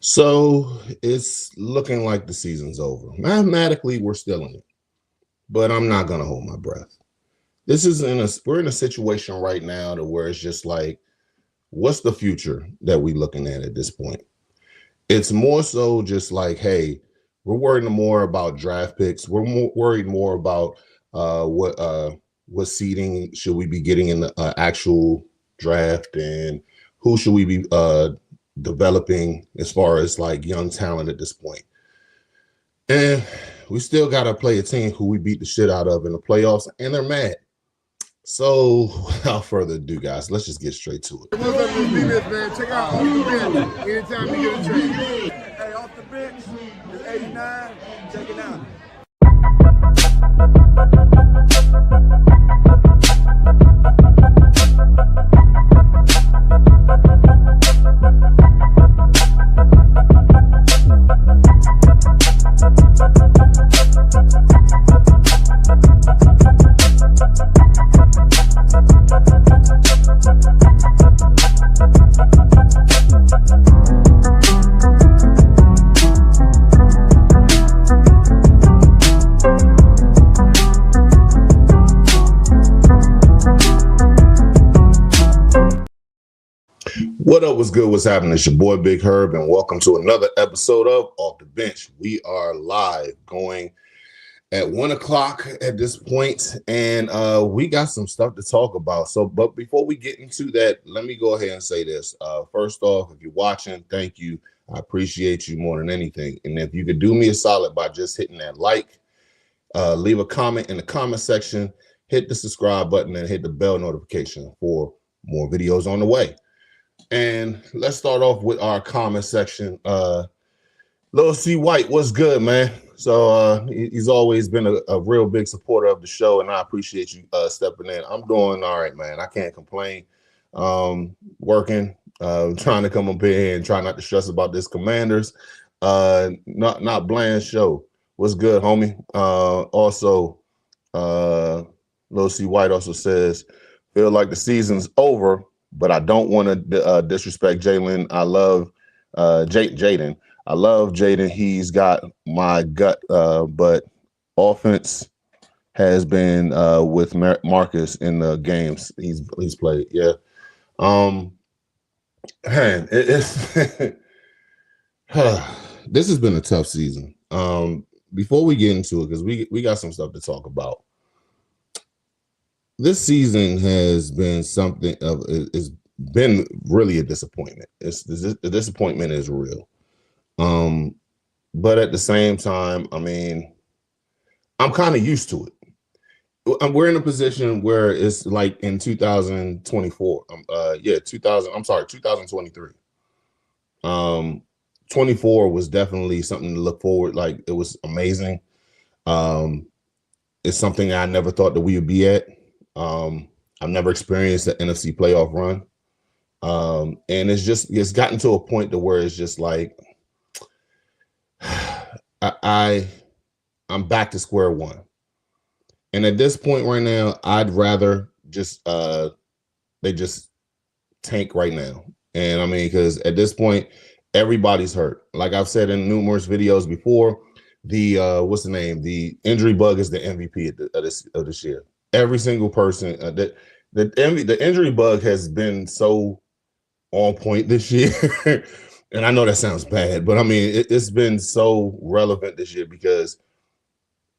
So it's looking like the season's over. Mathematically, we're still in it, but I'm not gonna hold my breath. This is we're in a situation right now to where it's just like, what's the future that we looking at this point? It's more so just like, hey, we're worried more about draft picks. We're worried more about what seeding should we be getting in the actual draft, and who should we be developing as far as like young talent at this point. And we still got to play a team who we beat the shit out of in the playoffs, and they're mad. So, without further ado, guys, let's just get straight to it. What's up, man? Check out Off the Bench anytime you get a trade. Hey, Off the Bench, it's 89. Check it out. What up? What's good? What's happening? It's your boy Big Herb, and welcome to another episode of Off the Bench. We are live, going at 1 o'clock at this point, and we got some stuff to talk about. But before we get into that, let me go ahead and say this. First off, if you're watching, thank you. I appreciate you more than anything. And if you could do me a solid by just hitting that like, leave a comment in the comment section, hit the subscribe button, and hit the bell notification for more videos on the way. And let's start off with our comment section. Lil C White, what's good, man? So he's always been a real big supporter of the show, and I appreciate you stepping in. I'm doing all right, man. I can't complain. Working, trying to come up here and try not to stress about this Commanders. Not bland show. What's good, homie? Also, Lil C White also says, feel like the season's over, but I don't want to disrespect Jalen. I love Jaden. I love Jaden. He's got my gut, but offense has been with Marcus in the games he's played. Yeah. Man, it's this has been a tough season. Before we get into it, because we got some stuff to talk about. This season has been something of it's been really a disappointment. The disappointment is real. But at the same time, I mean, I'm kind of used to it. We're in a position where it's like in 2024. 2023. 24 was definitely something to look forward. Like, it was amazing. It's something I never thought that we would be at. I've never experienced the NFC playoff run. And it's gotten to a point to where it's just like, I'm back to square one. And at this point right now, I'd rather just, they just tank right now. And I mean, because at this point, everybody's hurt. Like I've said in numerous videos before, the injury bug is the MVP of this year. Every single person the injury bug has been so on point this year. And I know that sounds bad, but I mean, it's been so relevant this year because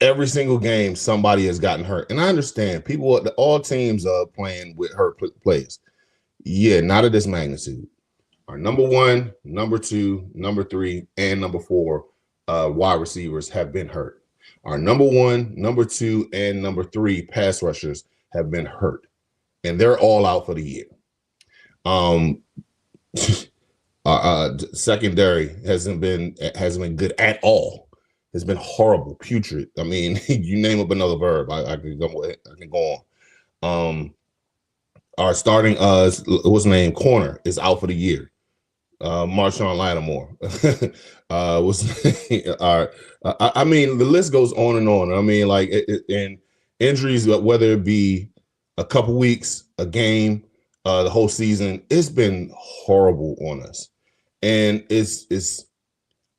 every single game somebody has gotten hurt. And I understand all teams are playing with hurt players. Yeah, not at this magnitude. Our number 1, number 2, number 3, and number 4 wide receivers have been hurt. Our number 1, number 2, and number 3 pass rushers have been hurt, and they're all out for the year. Secondary hasn't been good at all. It's been horrible, putrid. I mean, you name up another verb, I can go on. Our starting corner is out for the year. Marshawn Lattimore I mean, the list goes on and on. I mean, like, and injuries, whether it be a couple weeks, a game, the whole season, it's been horrible on us. And it's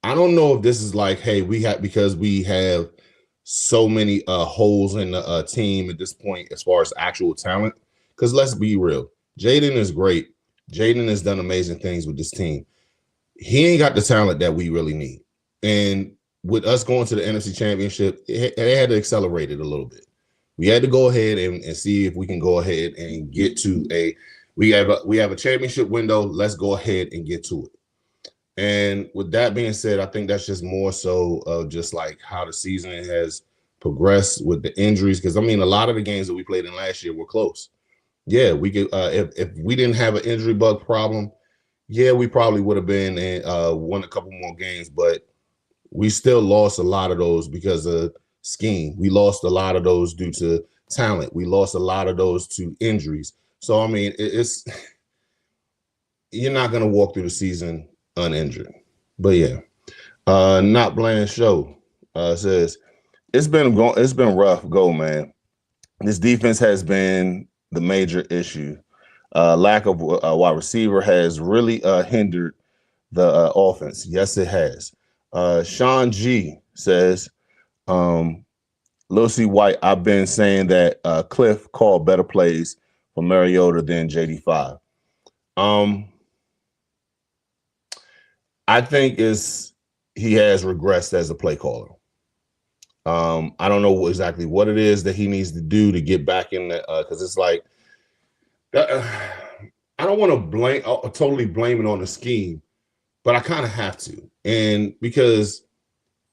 I don't know if this is like, hey, because we have so many holes in the team at this point as far as actual talent. Because let's be real, Jaden is great. Jaden has done amazing things with this team. He ain't got the talent that we really need. And with us going to the NFC Championship, they had to accelerate it a little bit. We had to go ahead and see if we can go ahead and get to we have a championship window. Let's go ahead and get to it. And with that being said, I think that's just more so of just like how the season has progressed with the injuries. Because I mean, a lot of the games that we played in last year were close. Yeah, we could if we didn't have an injury bug problem, yeah, we probably would have been won a couple more games, but we still lost a lot of those because of scheme. We lost a lot of those due to talent. We lost a lot of those to injuries. So I mean, it's you're not gonna walk through the season uninjured. But yeah, not bland show says it's been rough go, man. This defense has been the major issue. Lack of wide receiver has really hindered the offense. Yes, it has. Sean G says, Lil C. White, I've been saying that Cliff called better plays for Mariota than JD5. I think he has regressed as a play caller. I don't know exactly what it is that he needs to do to get back in the because it's like I don't want to totally blame it on the scheme, but I kind of have to. And because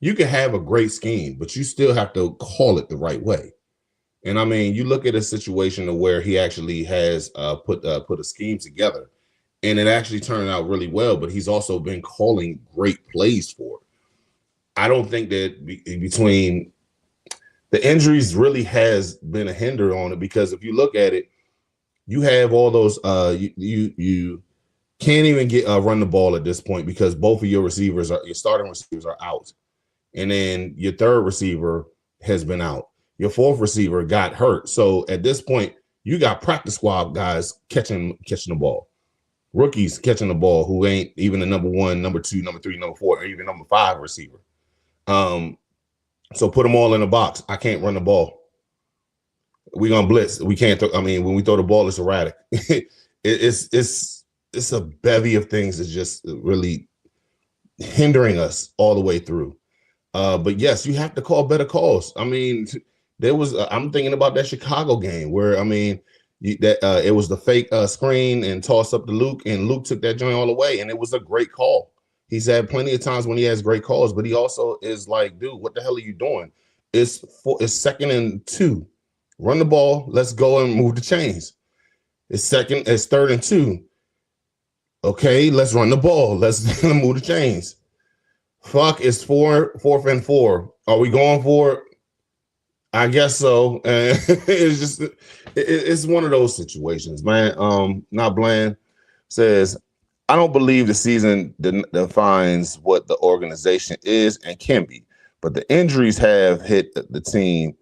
you can have a great scheme, but you still have to call it the right way. And I mean, you look at a situation where he actually has put a scheme together, and it actually turned out really well. But he's also been calling great plays for it. I don't think that between the injuries really has been a hinder on it, because if you look at it, you have all those you can't even get run the ball at this point because both of your starting receivers are out, and then your third receiver has been out. Your fourth receiver got hurt. So at this point, you got practice squad guys catching the ball, rookies catching the ball who ain't even the number 1, number 2, number 3, number 4, or even number 5 receiver. So put them all in a box. I can't run the ball. We're gonna blitz. We can't. When we throw the ball, it's erratic. It's a bevy of things that's just really hindering us all the way through. But yes, you have to call better calls. I mean, there was. I'm thinking about that Chicago game where it was the fake screen and toss up to Luke, and Luke took that joint all the way, and it was a great call. He's had plenty of times when he has great calls, but he also is like, dude, what the hell are you doing? It's 2nd and 2. Run the ball. Let's go and move the chains. It's 3rd and 2. Okay, let's run the ball. Let's move the chains. Fuck, it's 4th and 4. Are we going for it? I guess so. It's just it's one of those situations, man. Not Bland says, I don't believe the season defines what the organization is and can be, but the injuries have hit the team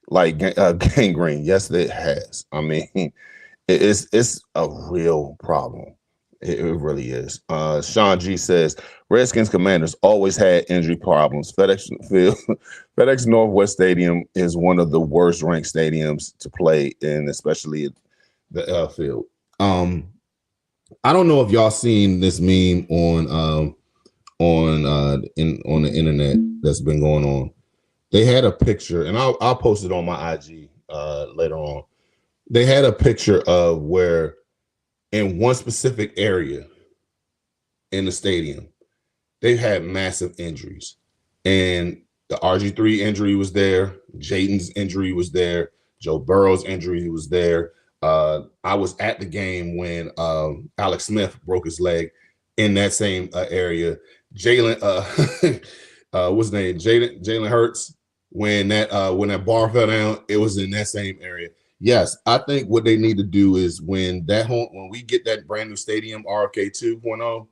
like gangrene. Yes, it has. I mean, it's a real problem. It really is. Sean G says, Redskins Commanders always had injury problems. FedEx Northwest Stadium is one of the worst ranked stadiums to play in, especially the field. I don't know if y'all seen this meme on the internet that's been going on. They had a picture, and I'll post it on my IG later on. They had a picture of where in one specific area in the stadium, they've had massive injuries. And the RG3 injury was there. Jaden's injury was there. Joe Burrow's injury was there. I was at the game when Alex Smith broke his leg in that same area. Jalen, what's his name? Jalen Hurts, when that bar fell down, it was in that same area. Yes, I think what they need to do is when we get that brand new stadium, RFK 2.0,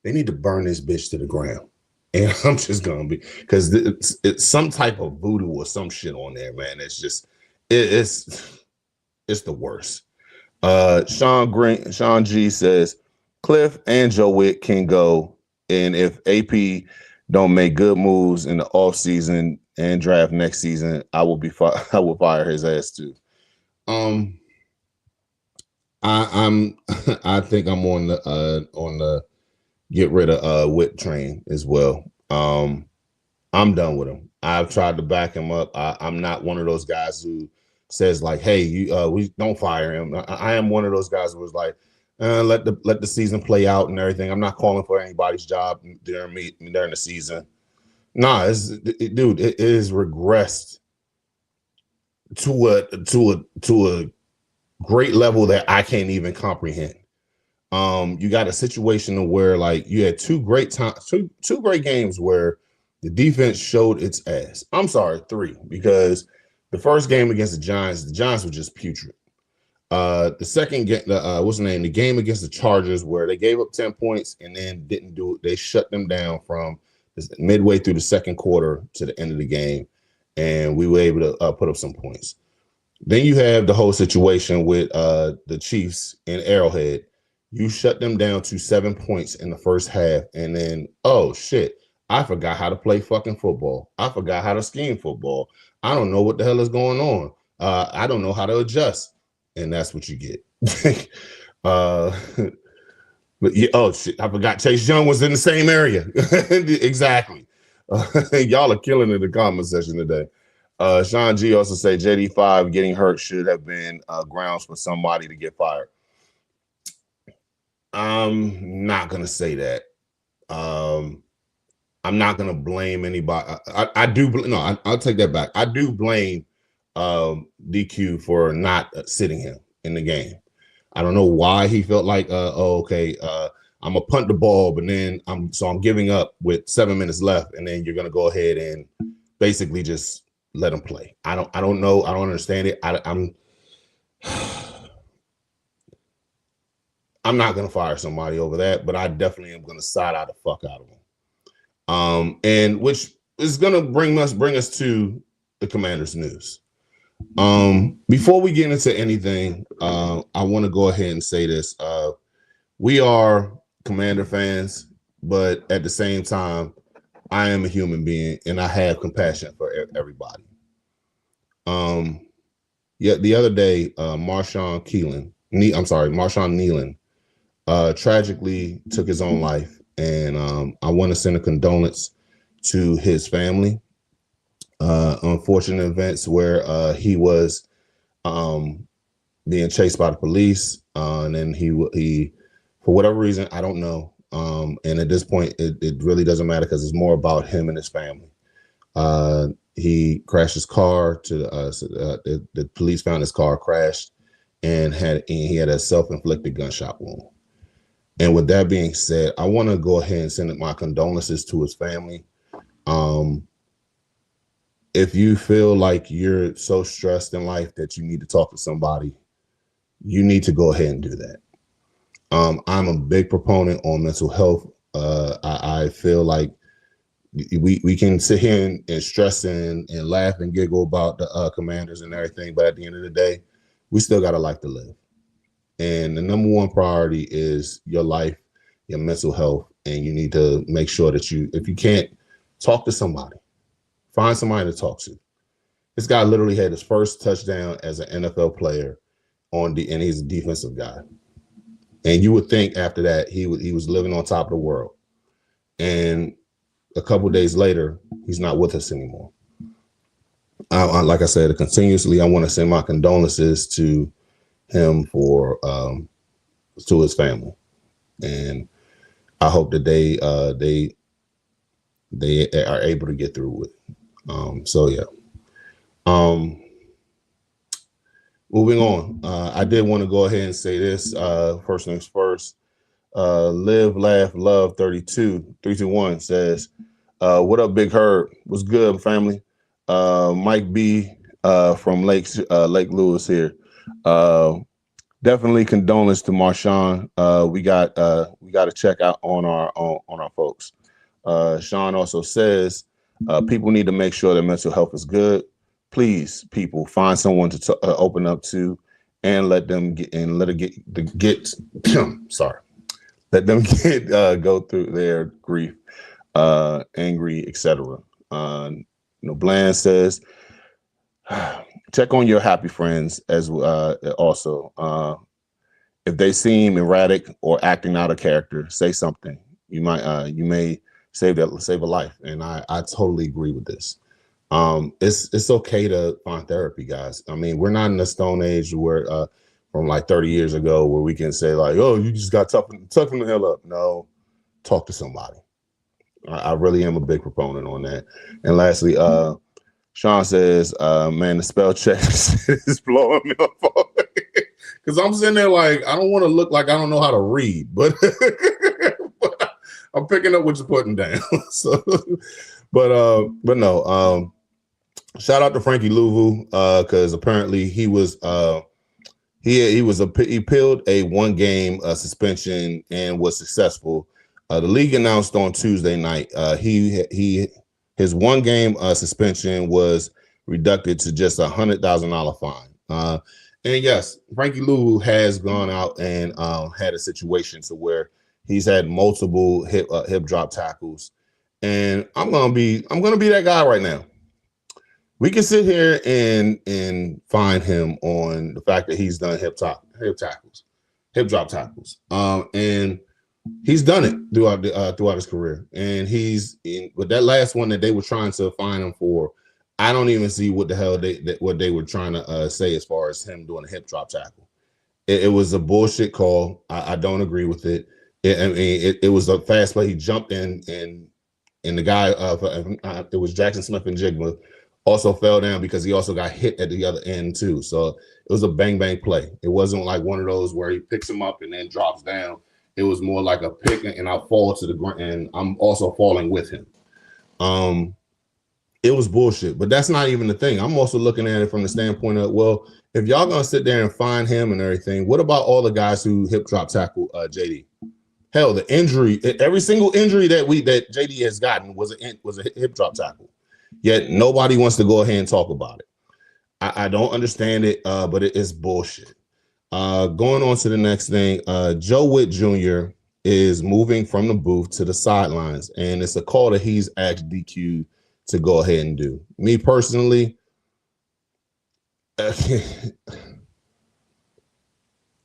they need to burn this bitch to the ground. And I'm just gonna be, because it's some type of voodoo or some shit on there, man. It's just it's the worst. Sean G says Cliff and Joe Witt can go, and if AP don't make good moves in the offseason and draft next season, I will fire his ass too. I'm I think I'm on the get rid of Whit train as well. I'm done with him. I've tried to back him up. I'm not one of those guys who says like, "Hey, we don't fire him." I am one of those guys who was like, let the season play out and everything. I'm not calling for anybody's job during the season. Nah, dude, it is regressed to a great level that I can't even comprehend. You got a situation where like you had two great games where the defense showed its ass. I'm sorry, 3, because the first game against the Giants were just putrid. The second game, the game against the Chargers, where they gave up 10 points and then didn't do it. They shut them down from midway through the second quarter to the end of the game, and we were able to put up some points. Then you have the whole situation with the Chiefs in Arrowhead. You shut them down to 7 points in the first half, and then, oh shit, I forgot how to play fucking football. I forgot how to scheme football. I don't know what the hell is going on. I don't know how to adjust. And that's what you get. But yeah, oh shit, I forgot Chase Young was in the same area. Exactly. Y'all are killing it in the comment section today. Sean G also said JD5 getting hurt should have been grounds for somebody to get fired. I'm not gonna say that. I'm not gonna blame anybody. I'll take that back. I do blame DQ for not sitting him in the game. I don't know why he felt like, I'm gonna punt the ball, but then I'm giving up with 7 minutes left, and then you're gonna go ahead and basically just let him play. I don't know. I don't understand it. I'm not gonna fire somebody over that, but I definitely am gonna side out the fuck out of him. And which is gonna bring us to the Commanders news. Before we get into anything, I want to go ahead and say this. We are Commander fans, but at the same time, I am a human being and I have compassion for everybody. The other day, Marshawn Nealon tragically took his own life, and I want to send a condolence to his family. Unfortunate events where he was being chased by the police, and then he for whatever reason, I don't know. And at this point, it really doesn't matter because it's more about him and his family. He crashed his car the police found his car crashed and he had a self-inflicted gunshot wound. And with that being said, I want to go ahead and send my condolences to his family. If you feel like you're so stressed in life that you need to talk to somebody, you need to go ahead and do that. I'm a big proponent on mental health. I feel like we can sit here and stress and laugh and giggle about the Commanders and everything, but at the end of the day, we still got a life to live. And the number one priority is your life, your mental health, and you need to make sure that if you can't, talk to somebody. Find somebody to talk to. This guy literally had his first touchdown as an NFL player and he's a defensive guy. And you would think after that he was living on top of the world. And a couple of days later, he's not with us anymore. Like I said, continuously, I want to send my condolences to him to his family, and I hope that they are able to get through with it. Moving on, I did want to go ahead and say this. First things first, Live, Laugh, Love 321 says, what up, Big Herb? What's good, family? Mike B from Lake Lewis here. Definitely condolence to Marshawn. We got to check out on our folks. Sean also says people need to make sure their mental health is good. Please, people, find someone to open up to, and let them go through their grief. angry, etc. Bland says, check on your happy friends as also. If they seem erratic or acting out of character, say something. You may save a life, and I totally agree with this. It's okay to find therapy, guys. I mean, we're not in the Stone Age where from like 30 years ago where we can say like, oh, you just got toughen the hell up. No, talk to somebody. I really am a big proponent on that. And lastly, Sean says, man, the spell check is blowing me up. Because I'm sitting there like, I don't want to look like I don't know how to read, but, but I'm picking up what you're putting down. So, but no, shout out to Frankie Louvu, because apparently he was he peeled a 1-game suspension and was successful. The league announced on Tuesday night his 1-game suspension was reducted to just $100,000 fine. And yes, Frankie Louvu has gone out and had a situation to where he's had multiple hip drop tackles, and I'm gonna be that guy right now. We can sit here and find him on the fact that he's done hip drop tackles, and he's done it throughout his career. And with that last one that they were trying to find him for, I don't even see what the hell what they were trying to say as far as him doing a hip drop tackle. It was a bullshit call. I don't agree with it. It was a fast play. He jumped in, and the guy, it was Jackson Smith-Njigba, also fell down because he also got hit at the other end too. So it was a bang bang play. It wasn't like one of those where he picks him up and then drops down. It was more like a pick and I'll fall to the ground, and I'm also falling with him. It was bullshit, but that's not even the thing. I'm also looking at it from the standpoint of, well, if y'all gonna sit there and find him and everything, what about all the guys who hip drop tackle JD? Hell, the injury, every single injury that JD has gotten was a hip drop tackle. Yet nobody wants to go ahead and talk about it. I don't understand it, but it is bullshit. Going on to the next thing, Joe Witt Jr. is moving from the booth to the sidelines, and it's a call that he's asked DQ to go ahead and do. Me personally,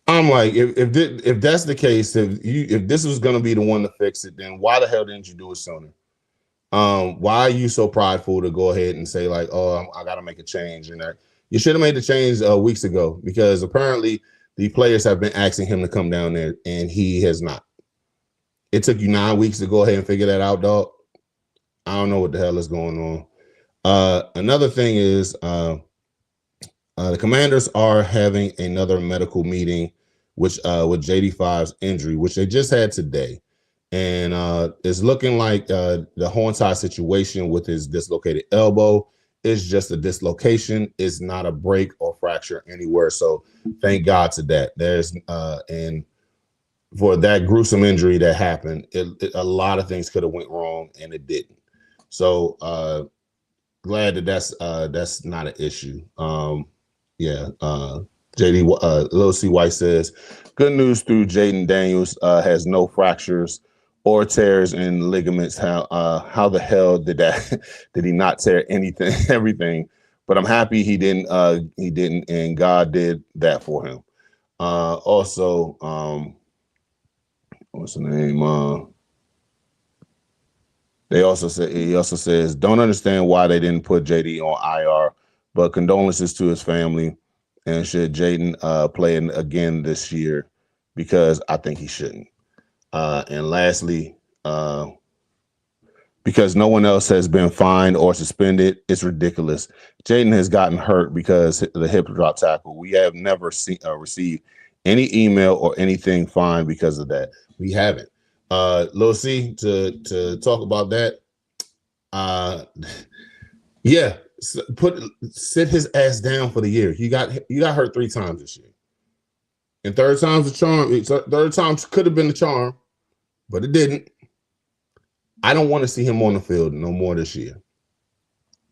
I'm like, if that's the case, if this was going to be the one to fix it, then why the hell didn't you do it sooner? Why are you so prideful to go ahead and say like, oh, I got to make a change? And you should have made the change weeks ago, because apparently the players have been asking him to come down there and he has not. It took you 9 weeks to go ahead and figure that out, dog. I don't know what the hell is going on. Another thing is the Commanders are having another medical meeting with JD5's injury, which they just had today. And it's looking like the Hornty situation with his dislocated elbow is just a dislocation. It's not a break or fracture anywhere. So thank God to that. And for that gruesome injury that happened, a lot of things could have went wrong, and it didn't. So glad that that's not an issue. Lil C. White says, good news through Jaden Daniels has no fractures or tears in ligaments. How the hell did he not tear everything? But I'm happy he didn't, and God did that for him. Also, what's the name? He also says, don't understand why they didn't put JD on IR, but condolences to his family. And should Jaden play again this year? Because I think he shouldn't. And lastly, because no one else has been fined or suspended, it's ridiculous. Jaden has gotten hurt because of the hip drop tackle. We have never received any email or anything fined because of that. We haven't. Lil C, to talk about that, sit his ass down for the year. You got hurt 3 times this year, and third time's the charm. Third time could have been the charm, but it didn't. I don't want to see him on the field no more this year.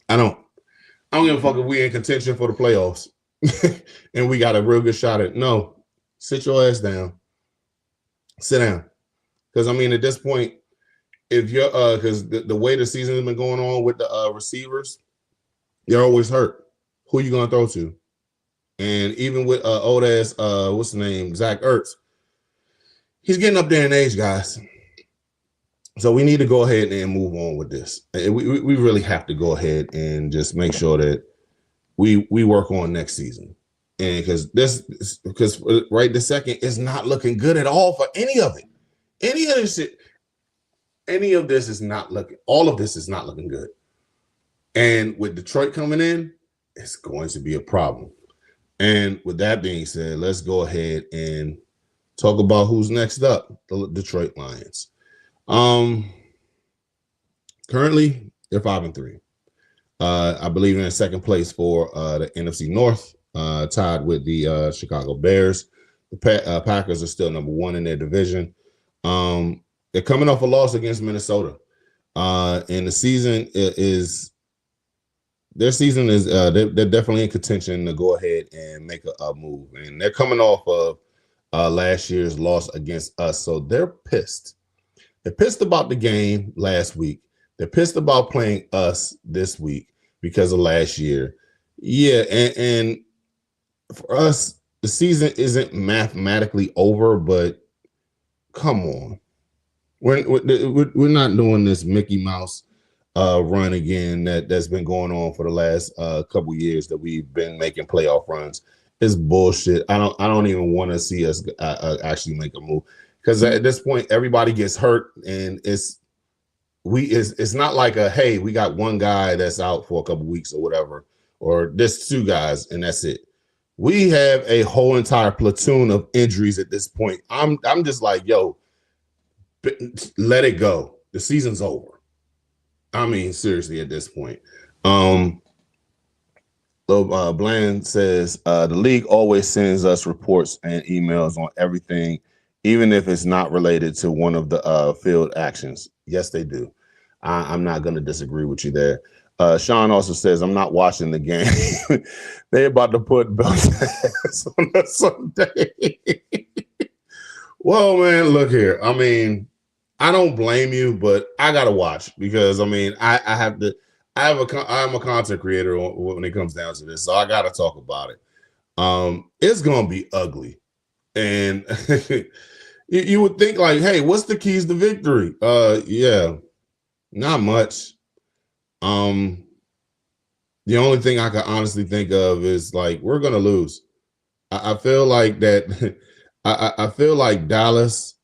I don't give a fuck if we in contention for the playoffs and we got a real good shot at it. No, sit your ass down. Sit down. Because, I mean, at this point, if you're because the way the season has been going on with the receivers, they're always hurt. Who you gonna throw to? And even with old ass what's the name, Zach Ertz, he's getting up there in age, guys. So we need to go ahead and move on with this. We really have to go ahead and just make sure that we work on next season. And because right this second is not looking good at all for any of it. Any of this shit, any of this is not looking, all of this is not looking good. And with Detroit coming in, it's going to be a problem. And with that being said, let's go ahead and talk about who's next up, the Detroit Lions. Currently, they're 5-3. I believe in second place for the NFC North, tied with the Chicago Bears. The Packers are still number 1 in their division. They're coming off a loss against Minnesota. And the season is they're definitely in contention to go ahead and make a move. And they're coming off of last year's loss against us. So they're pissed. They're pissed about the game last week. They're pissed about playing us this week because of last year. Yeah, and for us, the season isn't mathematically over, but come on. We're not doing this Mickey Mouse run again that's been going on for the last couple years that we've been making playoff runs. It's bullshit. I don't even want to see us actually make a move. Because at this point, everybody gets hurt, and it's not like hey, we got one guy that's out for a couple weeks or whatever, or there's 2 guys and that's it. We have a whole entire platoon of injuries at this point. I'm just like, yo, let it go. The season's over. I mean, seriously, at this point. Bland says the league always sends us reports and emails on everything, even if it's not related to one of the field actions. Yes, they do. I'm not going to disagree with you there. Sean also says, I'm not watching the game. They're about to put Belfast on a Sunday. Well, man, look here. I mean, I don't blame you, but I got to watch because, I mean, I'm a content creator when it comes down to this, so I got to talk about it. It's going to be ugly. And you would think like, hey, what's the keys to victory? Yeah, not much. The only thing I can honestly think of is like, we're going to lose. I feel like that. I feel like Dallas,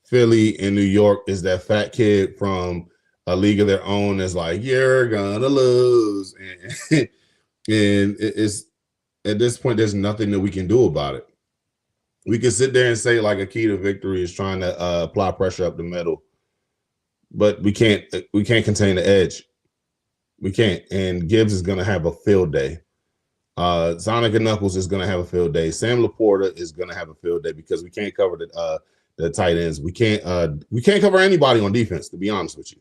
Philly, and New York is that fat kid from A League of Their Own that's like, you're going to lose. And it's at this point, there's nothing that we can do about it. We can sit there and say like a key to victory is trying to apply pressure up the middle, but we can't contain the edge. We can't. And Gibbs is going to have a field day. Sonic and Knuckles is going to have a field day. Sam Laporta is going to have a field day because we can't cover the tight ends. We can't cover anybody on defense, to be honest with you.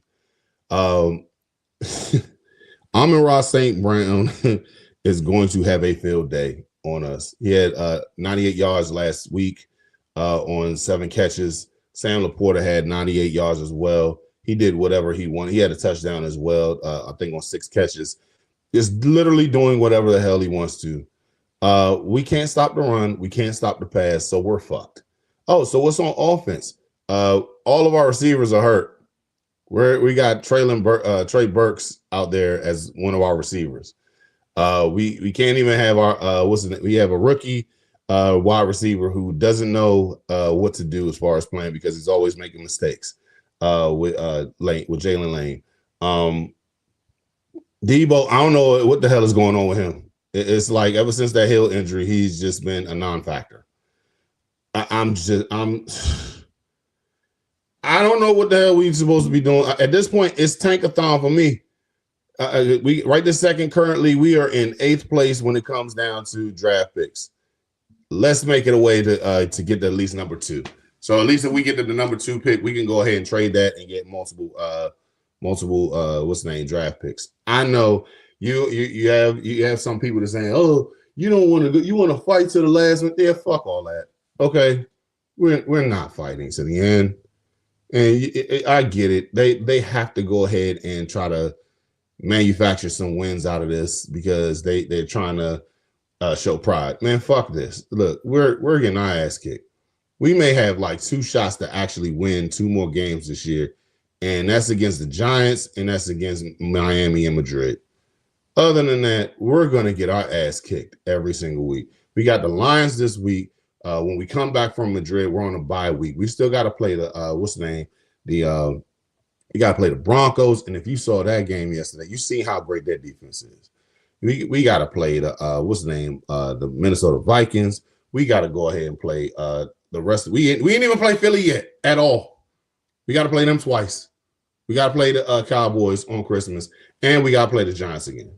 Amon-Ra St. Brown is going to have a field day on us. He had 98 yards last week on 7 catches. Sam Laporta had 98 yards as well. He did whatever he wanted. He had a touchdown as well, I think on 6 catches. Just literally doing whatever the hell he wants to. We can't stop the run. We can't stop the pass, so we're fucked. Oh, so what's on offense? All of our receivers are hurt. We got Trey Burks out there as one of our receivers. We can't even have our we have a rookie wide receiver who doesn't know what to do as far as playing because he's always making mistakes with Jalen Lane. Debo, I don't know what the hell is going on with him. It's like ever since that Hill injury, he's just been a non-factor. I don't know what the hell we're supposed to be doing. At this point, it's tankathon for me. We right this second, currently, we are in 8th place when it comes down to draft picks. Let's make it a way to get to at least number 2. So at least if we get to the number 2 pick, we can go ahead and trade that and get multiple draft picks. I know you have some people that saying, oh, you don't want to go, you want to fight to the last one. Yeah, fuck all that. Okay, we're not fighting to the end. And I get it. They have to go ahead and try to manufacture some wins out of this because they're trying to show pride. Man, fuck this. Look, we're getting our ass kicked. We may have like 2 shots to actually win 2 more games this year, and that's against the Giants and that's against Miami and Madrid. Other than that, we're going to get our ass kicked every single week. We got the Lions this week. When we come back from Madrid, we're on a bye week. We still got to play the what's the name? You got to play the Broncos. And if you saw that game yesterday, you see how great that defense is. We got to play the what's the name? The Minnesota Vikings. We got to go ahead and play the rest. We ain't even play Philly yet at all. We got to play them twice. We got to play the Cowboys on Christmas, and we got to play the Giants again.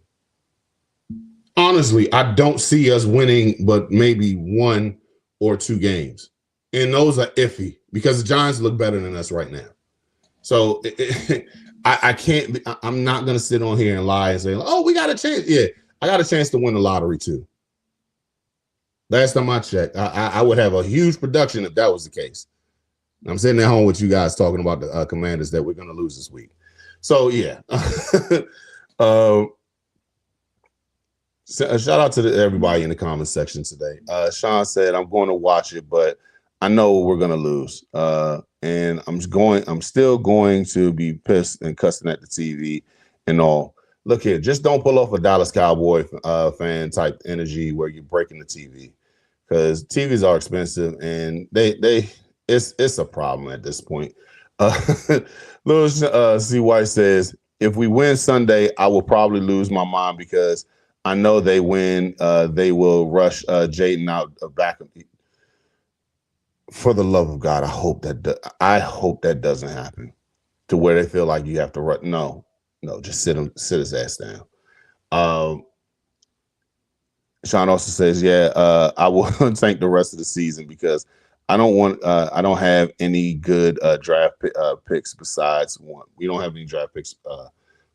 Honestly, I don't see us winning, but maybe 1 or 2 games, and those are iffy because the Giants look better than us right now. So I can't. I'm not going to sit on here and lie and say, "Oh, we got a chance." Yeah, I got a chance to win the lottery too. Last time I checked, I would have a huge production if that was the case. I'm sitting at home with you guys talking about the Commanders that we're going to lose this week. So yeah, shout out to everybody in the comment section today. Sean said, "I'm going to watch it, but I know we're going to lose, and I'm still going to be pissed and cussing at the TV and all. Look here, just don't pull off a Dallas Cowboy fan type energy where you're breaking the TV, because TVs are expensive and it's a problem at this point." Little C. White says, "If we win Sunday, I will probably lose my mind because I know they win. They will rush Jaden out back." For the love of God, I hope that doesn't happen to where they feel like you have to run. No, just sit his ass down. Sean also says, "Yeah, I will tank the rest of the season because I don't have any good draft picks besides one. We don't have any draft picks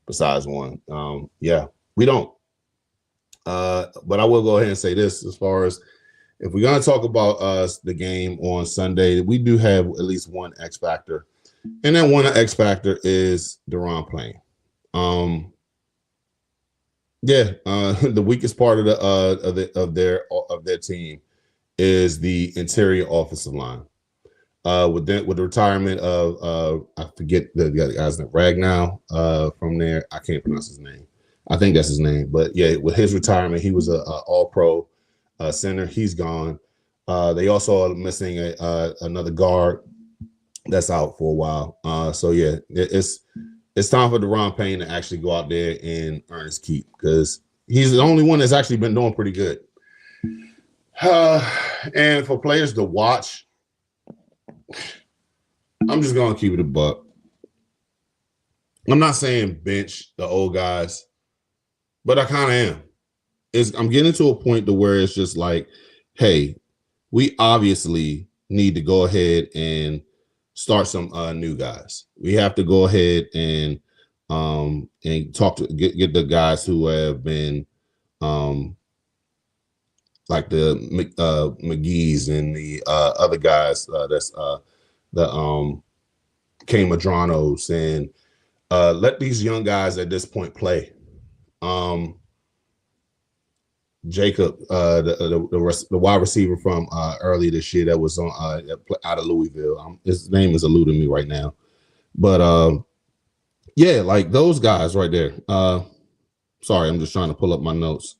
besides one. Yeah, we don't. But I will go ahead and say this: as far as if we're going to talk about the game on Sunday, we do have at least one X factor, and that one X factor is Deron playing. The weakest part of their team is the interior offensive line. With the retirement of I forget the guy's name, Ragnow from there. I can't pronounce his name. I think that's his name. But yeah, with his retirement, he was a All-Pro center. He's gone. They also are missing another guard that's out for a while. So yeah, it's time for Deron Payne to actually go out there and earn his keep because he's the only one that's actually been doing pretty good. And for players to watch, I'm just going to keep it a buck. I'm not saying bench the old guys, but I kind of am. I'm getting to a point to where it's just like, hey, we obviously need to go ahead and start some new guys. We have to go ahead and talk to get the guys who have been like the McGee's and the other guys that's the K Madranos and let these young guys at this point play. Jacob, the wide receiver from early this year that was on out of Louisville. His name is eluding me right now, but yeah, like those guys right there. Sorry, I'm just trying to pull up my notes.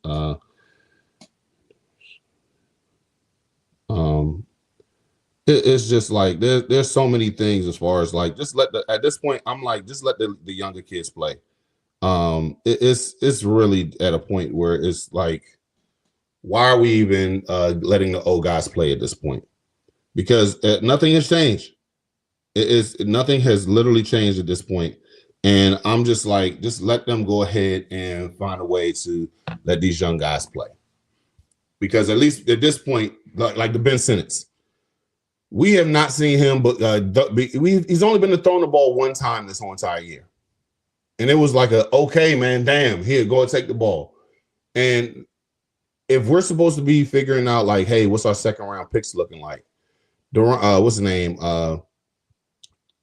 It's just like there's so many things as far as like just at this point I'm like just let the younger kids play. It's really at a point where it's like, why are we even letting the old guys play at this point? Because nothing has changed. Nothing has literally changed at this point. And I'm just like, just let them go ahead and find a way to let these young guys play. Because at least at this point, like the Ben Simmons, we have not seen him, but he's only been throwing the ball one time this whole entire year. And it was like okay, man, damn, here, go and take the ball. And if we're supposed to be figuring out like, hey, what's our second round picks looking like? What's the name?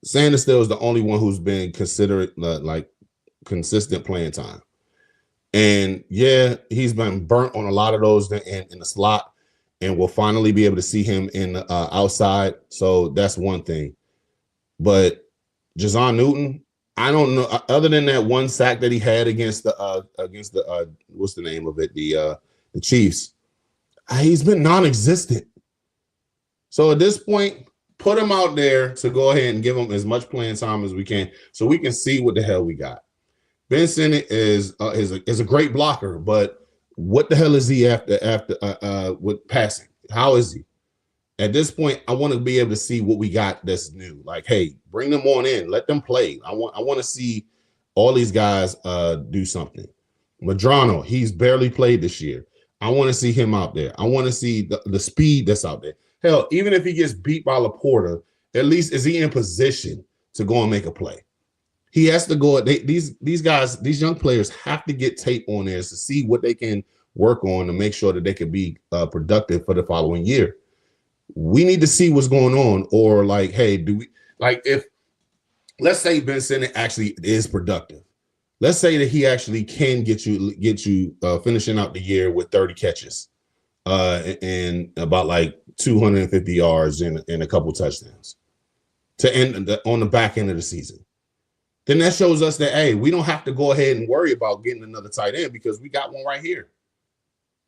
Sanders still is the only one who's been considered like consistent playing time. And yeah, he's been burnt on a lot of those in the slot, and we'll finally be able to see him in the outside. So that's one thing. But Jazon Newton, I don't know. Other than that one sack that he had against the what's the name of it, the Chiefs, he's been non-existent. So at this point, put him out there to go ahead and give him as much playing time as we can, so we can see what the hell we got. Ben Sinnott is a great blocker, but what the hell is he after with passing? How is he? At this point, I want to be able to see what we got that's new. Like, hey, bring them on in, let them play. I want to see all these guys do something. Medrano, he's barely played this year. I want to see him out there. I want to see the speed that's out there. Hell, even if he gets beat by Laporta, at least is he in position to go and make a play? He has to go. These guys, these young players have to get tape on theirs to see what they can work on to make sure that they can be productive for the following year. We need to see what's going on, or like, hey, do we if let's say Ben Sinnott actually is productive. Let's say that he actually can get you finishing out the year with 30 catches and about like 250 yards and a couple touchdowns to end on the back end of the season. Then that shows us that, hey, we don't have to go ahead and worry about getting another tight end because we got one right here.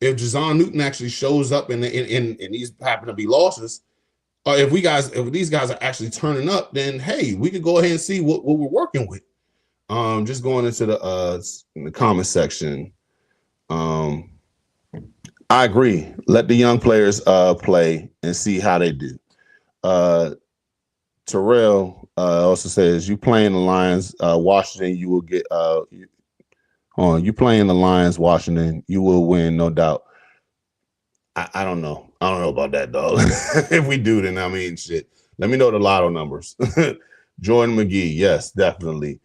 If Jazon Newton actually shows up and these happen to be losses, or if these guys are actually turning up, then hey, we could go ahead and see what we're working with. Just going into the comment section. I agree. Let the young players play and see how they do. Terrell also says, you playing the Lions, Washington, you will get you playing the Lions, Washington, you will win, no doubt. I don't know. I don't know about that, dog. If we do, then I mean, shit. Let me know the lotto numbers. Jordan McGee, yes, definitely.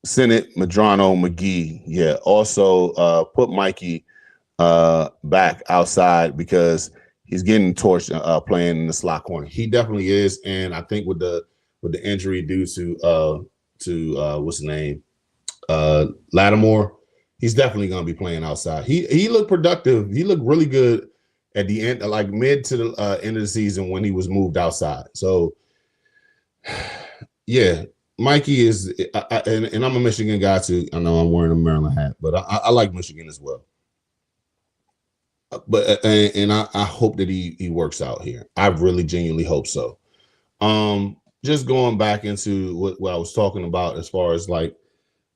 Sinnott, Medrano, McGee, yeah. Also, put Mikey back outside because he's getting torched playing in the slot corner. He definitely is, and I think with the injury due to what's the name, Lattimore, he's definitely going to be playing outside. He looked productive. He looked really good at the end, like mid to the end of the season when he was moved outside. So, yeah, Mikey is, and I'm a Michigan guy too. I know I'm wearing a Maryland hat, but I like Michigan as well. But and I hope that he works out here. I really genuinely hope so. Just going back into what I was talking about as far as like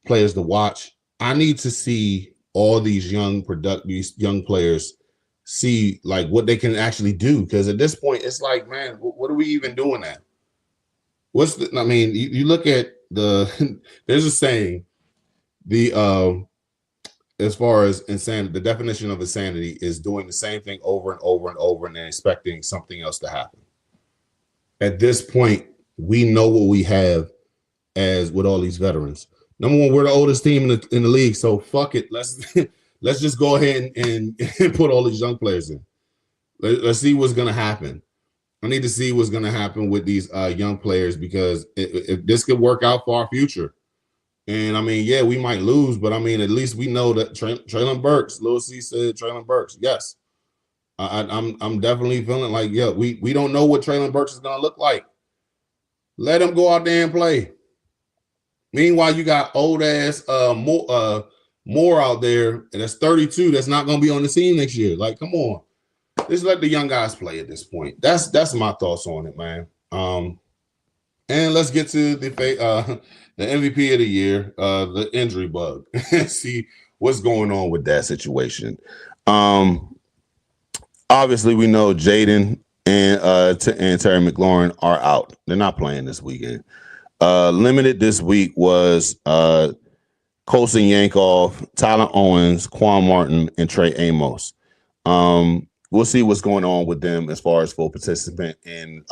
players to watch, I need to see all these young players see like what they can actually do, because at this point it's like, man, what are we even doing at? You look at there's a saying, as far as insanity, the definition of insanity is doing the same thing over and over and over and then expecting something else to happen. At this point, we know what we have as with all these veterans. Number one, we're the oldest team in the league, so fuck it. Let's just go ahead and put all these young players in. Let's see what's going to happen. I need to see what's going to happen with these young players, because if this could work out for our future. And I mean, yeah, we might lose, but I mean, at least we know that Treylon Burks, Lewis C said Treylon Burks. Yes, I'm definitely feeling like, yeah, we don't know what Treylon Burks is going to look like. Let him go out there and play. Meanwhile, you got old ass Moore out there, and that's 32. That's not going to be on the scene next year. Like, come on, just let the young guys play at this point. That's my thoughts on it, man. And let's get to the MVP of the year, the injury bug. See what's going on with that situation. Obviously, we know Jaden and Terry McLaurin are out. They're not playing this weekend. Limited this week was Colson Yankoff, Tyler Owens, Quan Martin, and Trey Amos. We'll see what's going on with them as far as full participant in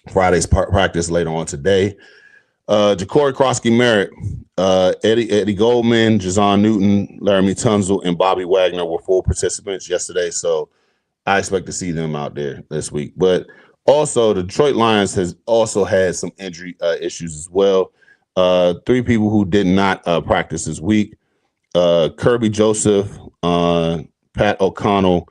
Friday's practice later on today. Ja'Cory Krosky-Merritt, Eddie Goldman, Jazon Newton, Laramie Tunzel, and Bobby Wagner were full participants yesterday, so I expect to see them out there this week. But Also, the Detroit Lions has also had some injury issues as well. 3 people who did not practice this week: Kirby Joseph, Pat O'Connell,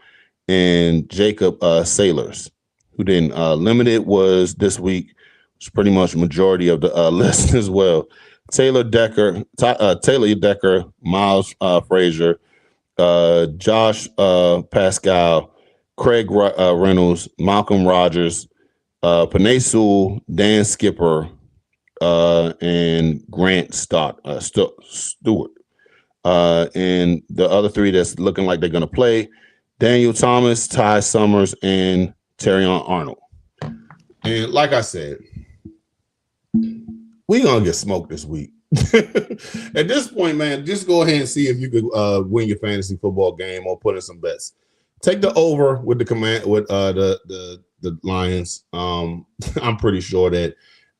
and Jacob Sailors. Who didn't. Limited was this week. It's pretty much majority of the list as well. Taylor Decker, Miles Frazier, Josh Pascal, Craig Reynolds, Malcolm Rogers, Panay Sewell, Dan Skipper, and Grant Stewart. And the other 3 that's looking like they're going to play: Daniel Thomas, Ty Summers, and Terrion Arnold. And like I said, we're going to get smoked this week. At this point, man, just go ahead and see if you could win your fantasy football game or put in some bets. Take the over with the Lions. I'm pretty sure that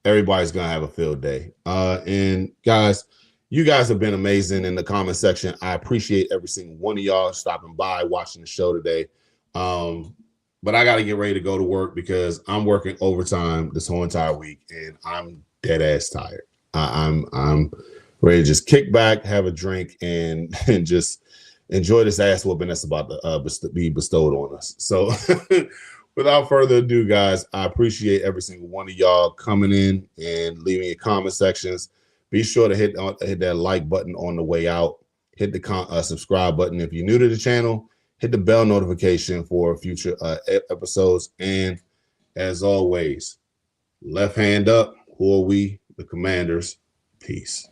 everybody's gonna have a field day. And guys, you guys have been amazing in the comment section. I appreciate every single one of y'all stopping by, watching the show today. But I got to get ready to go to work because I'm working overtime this whole entire week, and I'm dead ass tired. I'm ready to just kick back, have a drink, and just enjoy this ass whooping that's about to be bestowed on us. So without further ado, guys, I appreciate every single one of y'all coming in and leaving your comment sections. Be sure to hit that like button on the way out. Hit the subscribe button if you're new to the channel. Hit the bell notification for future episodes. And as always, left hand up. Who are we? The Commanders. Peace.